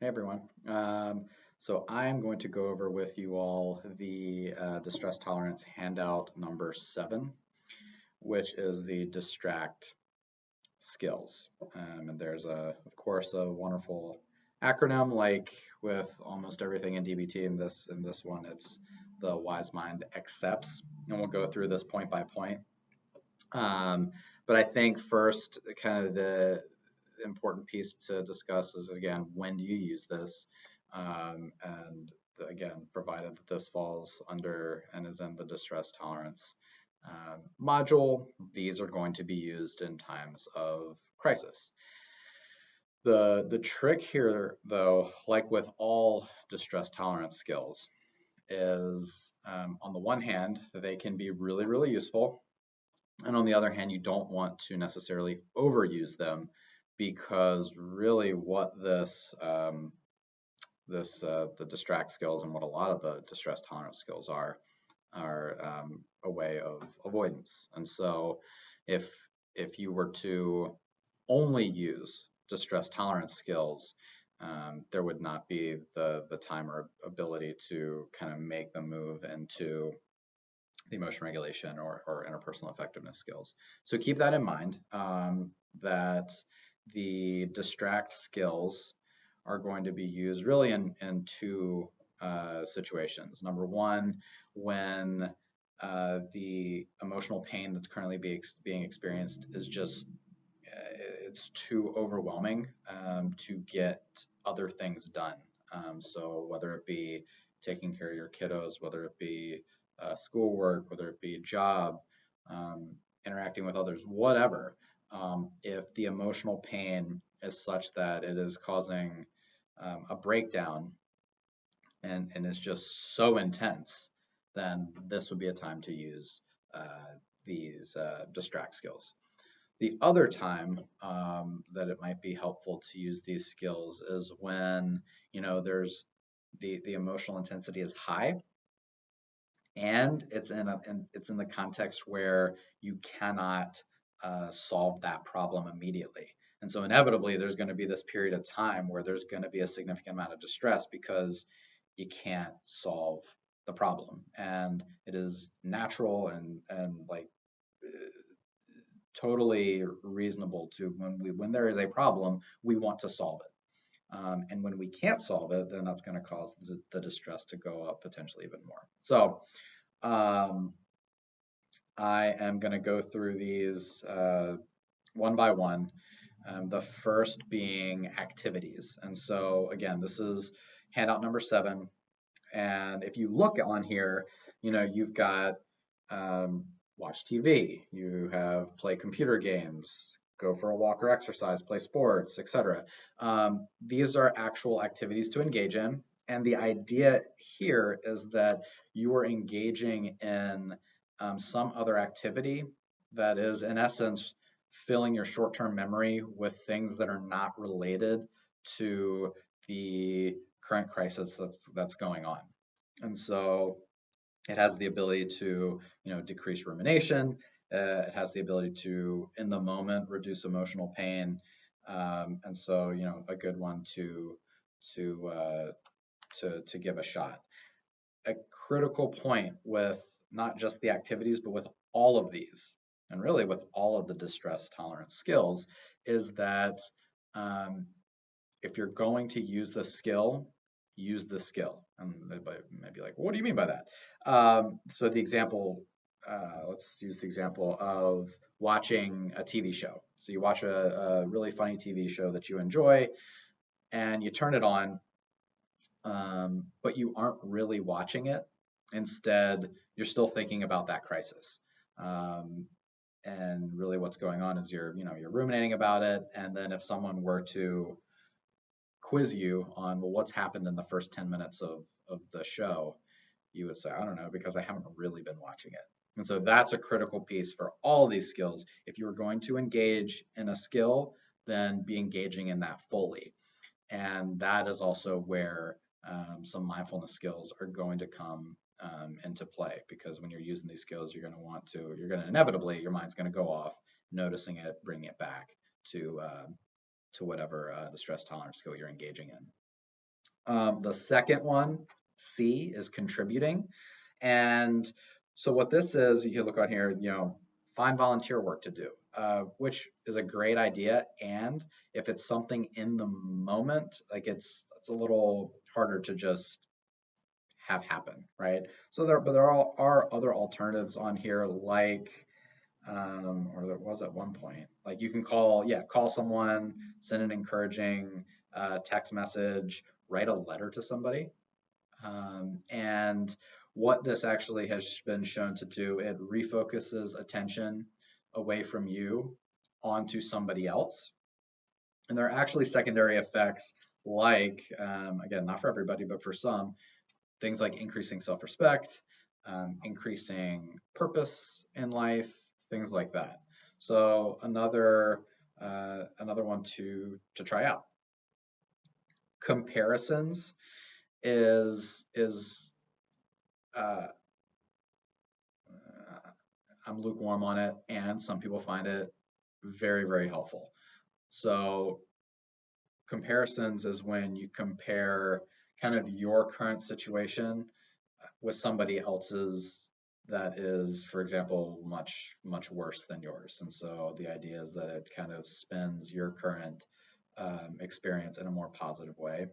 Hey everyone. So I'm going to go over with you all the distress tolerance handout number 7, which is the distract skills. And there's of course, a wonderful acronym like with almost everything in DBT. In this one, it's the Wise Mind accepts, and we'll go through this point by point. Um, but I think first, kind of the important piece to discuss is again, when do you use this? And again, provided that this falls under and is in the distress tolerance module, these are going to be used in times of crisis. The trick here, though, like with all distress tolerance skills, is on the one hand, they can be really, really useful. And on the other hand, you don't want to necessarily overuse them because really what the distract skills and what a lot of the distress tolerance skills are a way of avoidance. And so if if you were to only use distress tolerance skills, there would not be the time or ability to kind of make the move into the emotion regulation or interpersonal effectiveness skills. So keep that in mind, that the distract skills are going to be used really in two situations. Number one, when the emotional pain that's currently being experienced is just it's too overwhelming to get other things done. So whether it be taking care of your kiddos, whether it be schoolwork, whether it be a job, interacting with others, whatever. If the emotional pain is such that it is causing a breakdown and is just so intense, then this would be a time to use these distract skills. The other time that it might be helpful to use these skills is when there's the emotional intensity is high and it's in the context where you cannot solve that problem immediately. And so inevitably there's going to be this period of time where there's going to be a significant amount of distress because you can't solve the problem, and it is natural and like totally reasonable to when there is a problem, we want to solve it. And when we can't solve it, then that's going to cause the distress to go up potentially even more. So um, I am going to go through these one by one. The first being activities. And so again, this is handout number 7. And if you look on here, you've got watch TV, you have play computer games, go for a walk or exercise, play sports, etc. These are actual activities to engage in. And the idea here is that you are engaging in some other activity that is, in essence, filling your short term memory with things that are not related to the current crisis that's going on. And so it has the ability to, decrease rumination. It has the ability to, in the moment, reduce emotional pain. And so, a good one to to give a shot. A critical point with not just the activities, but with all of these, and really with all of the distress tolerance skills, is that um, if you're going to use the skill, use the skill. And they might be like, what do you mean by that? So the example, let's use the example of watching a TV show. So you watch a really funny TV show that you enjoy, and you turn it on, but you aren't really watching it. Instead, you're still thinking about that crisis. Um, and really what's going on is you're ruminating about it. And then if someone were to quiz you on, well, what's happened in the first 10 minutes of the show, you would say, I don't know, because I haven't really been watching it. And so that's a critical piece for all these skills. If you're going to engage in a skill, then be engaging in that fully. And that is also where some mindfulness skills are going to come into play, because when you're using these skills, you're going to inevitably, your mind's going to go off, noticing it, bringing it back to whatever the stress tolerance skill you're engaging in. The second one, C, is contributing. And so what this is, you can look on here, find volunteer work to do, which is a great idea. And if it's something in the moment, like it's a little harder to just have happen, right? So there are other alternatives on here, like or there was at one point, like you can call someone, send an encouraging text message, write a letter to somebody. And what this actually has been shown to do, it refocuses attention away from you onto somebody else. And there are actually secondary effects like, again, not for everybody, but for some, things like increasing self-respect, increasing purpose in life, things like that. So another one to try out. Comparisons is uh, I'm lukewarm on it, and some people find it very, very helpful. So comparisons is when you compare kind of your current situation with somebody else's that is, for example, much, much worse than yours. And so the idea is that it kind of spins your current experience in a more positive way.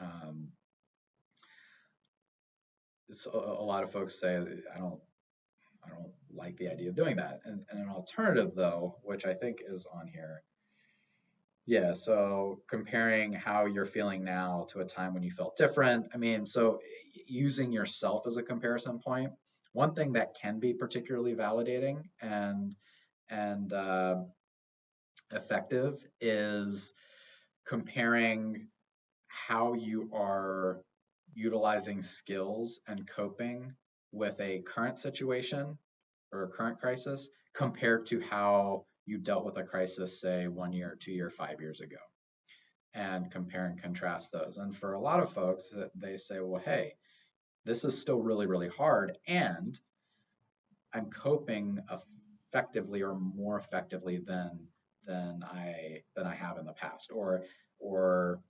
Um, so a lot of folks say, I don't like the idea of doing that. And an alternative, though, which I think is on here, yeah, so comparing how you're feeling now to a time when you felt different. I mean, so using yourself as a comparison point, one thing that can be particularly validating and effective is comparing how you are utilizing skills and coping with a current situation or a current crisis compared to how you dealt with a crisis, say 1 year, 2 year, 5 years ago, and compare and contrast those. And for a lot of folks, they say, well, hey, this is still really, really hard, and I'm coping effectively or more effectively than I have in the past, or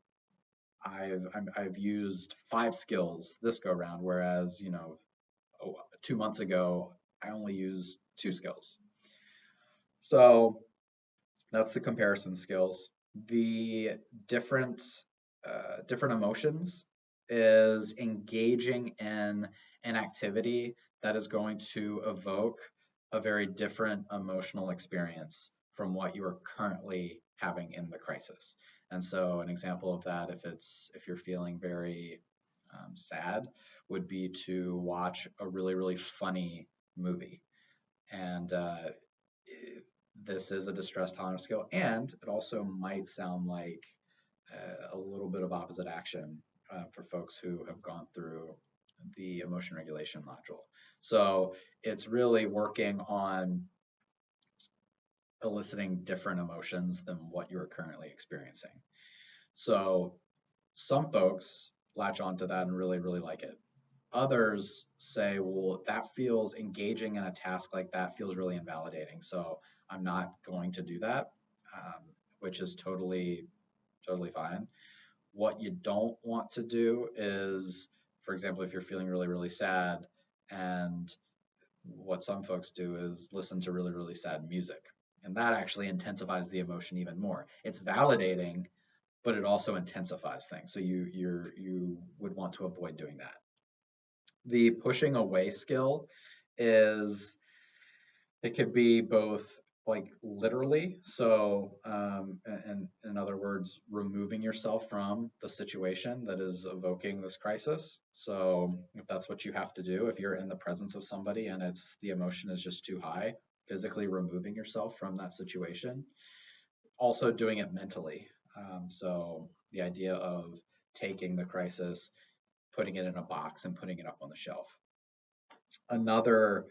I've used 5 skills this go round, whereas 2 months ago I only used 2 skills. So that's the comparison skills. The different emotions is engaging in an activity that is going to evoke a very different emotional experience from what you are currently having in the crisis. And so an example of that, if you're feeling very sad, would be to watch a really, really funny movie. And this is a distress tolerance skill, and it also might sound like a little bit of opposite action for folks who have gone through the emotion regulation module. So it's really working on eliciting different emotions than what you're currently experiencing. So some folks latch onto that and really, really like it. Others say, well, that feels engaging in a task like that feels really invalidating. So I'm not going to do that, which is totally, totally fine. What you don't want to do is, for example, if you're feeling really, really sad, and what some folks do is listen to really, really sad music. And that actually intensifies the emotion even more. It's validating, but it also intensifies things. So you would want to avoid doing that. The pushing away skill is, it could be both, like literally, so and in other words, removing yourself from the situation that is evoking this crisis. So if that's what you have to do, if you're in the presence of somebody and it's the emotion is just too high, physically removing yourself from that situation. Also doing it mentally. So the idea of taking the crisis, putting it in a box and putting it up on the shelf. Another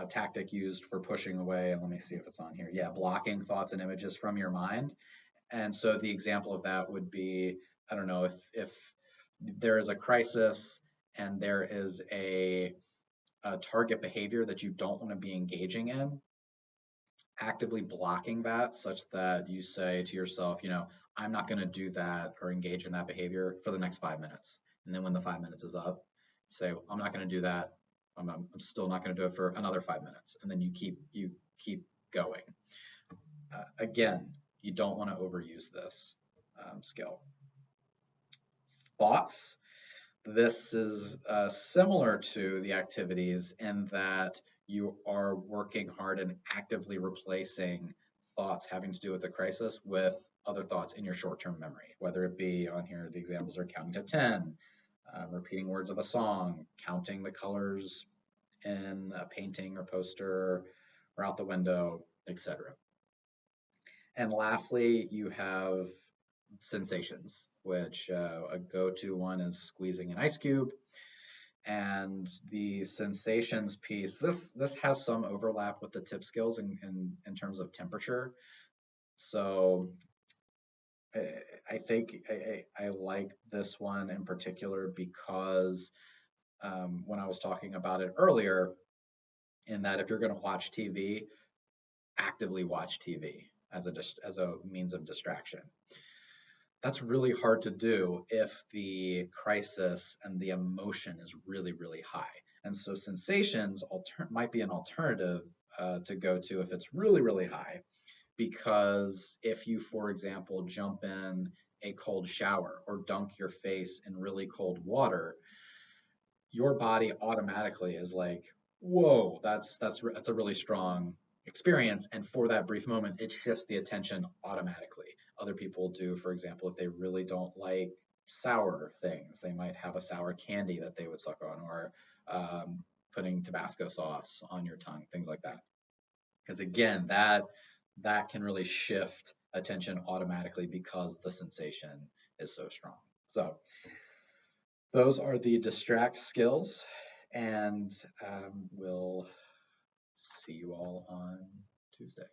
tactic used for pushing away, and let me see if it's on here. Yeah, blocking thoughts and images from your mind. And so the example of that would be, I don't know, if there is a crisis and there is a target behavior that you don't want to be engaging in, actively blocking that such that you say to yourself, I'm not going to do that or engage in that behavior for the next 5 minutes. And then when the 5 minutes is up, say, I'm not going to do that. I'm still not going to do it for another 5 minutes. And then you keep going. Again, you don't want to overuse this skill. Thoughts. This is similar to the activities in that you are working hard and actively replacing thoughts having to do with the crisis with other thoughts in your short-term memory, whether it be on here, the examples are counting to 10, repeating words of a song, counting the colors in a painting or poster or out the window, etc. And lastly, you have sensations, which a go-to one is squeezing an ice cube. And the sensations piece, this has some overlap with the tip skills in terms of temperature. So I think I like this one in particular because when I was talking about it earlier, in that if you're going to watch TV, actively watch TV as a means of distraction. That's really hard to do if the crisis and the emotion is really, really high. And so sensations might be an alternative to go to if it's really, really high. Because if you, for example, jump in a cold shower or dunk your face in really cold water, your body automatically is like, whoa, that's a really strong experience. And for that brief moment, it shifts the attention automatically. Other people do, for example, if they really don't like sour things, they might have a sour candy that they would suck on, or putting Tabasco sauce on your tongue, things like that. Because again, that can really shift attention automatically because the sensation is so strong. So those are the distract skills, and we'll see you all on Tuesday.